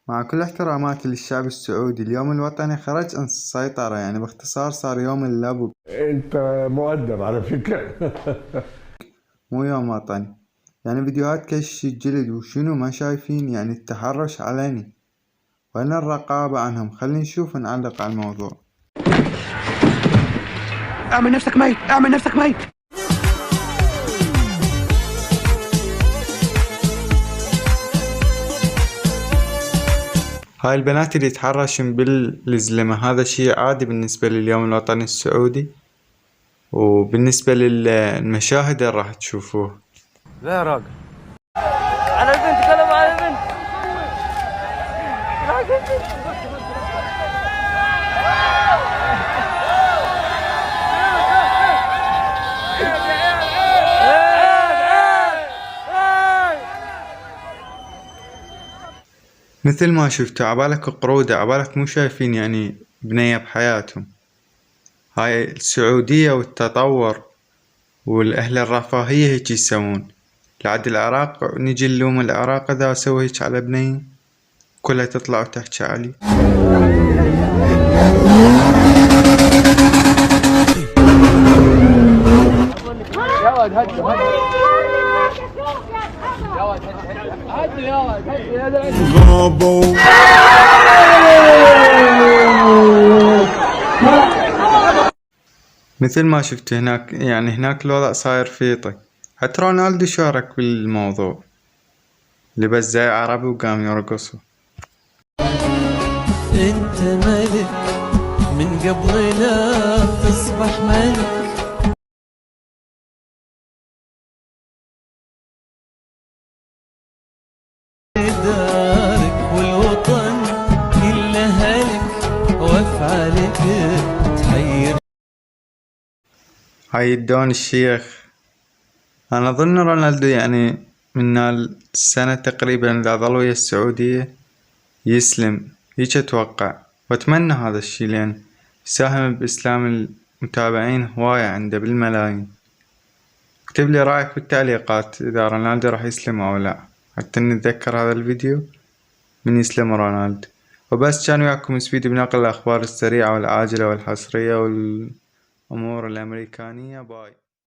مع كل احتراماتي للشعب السعودي، اليوم الوطني خرج عن السيطرة، يعني باختصار صار يوم اللبق. انت مؤدب على فكرة. مو يوم وطني، يعني فيديوهات كش الجلد وشنو ما شايفين، يعني التحرش علني. وين الرقابة عنهم؟ خلينا نشوف ونعلق على الموضوع. اعمل نفسك ميت، اعمل نفسك ميت. هاي البنات اللي يتحرشن بالزلمة هذا شي عادي بالنسبة لليوم الوطني السعودي، وبالنسبة للمشاهد اللي راح تشوفوه. لا يا راجل، على البنت، كلام على البنت. مثل ما شفتوا، عبالك قرودة، عبالك مو شايفين يعني بنية بحياتهم. هاي السعودية والتطور والأهل الرفاهية هيك يسوون. لعد العراق نجي نلوم العراق إذا سوى هيك على بنية، كلها تطلع وتحكي علي. مثل ما شفت هناك، يعني هناك الوضع صاير فيطي. حتى رونالدو شارك بالموضوع، لبس زي عربي وقام يرقصوا. انت ملك من قبل لا تصبح ملك. دارك والوطن كله لك، وافعالك تحير. هاي الدون الشيخ. أنا أظن رونالدو يعني من السنة تقريبا إذا ظل ويا السعودية يسلم، هيك أتوقع وأتمنى هذا الشي، لأن يساهم بإسلام المتابعين هواية عنده بالملايين. اكتب لي رأيك بالتعليقات إذا رونالدو راح يسلم أو لا، حتى نتذكر هذا الفيديو من يسلم رونالدو. وبس كان وياكم سبيدي بنقل الأخبار السريعة والعاجلة والحصرية والأمور الأمريكانية. باي.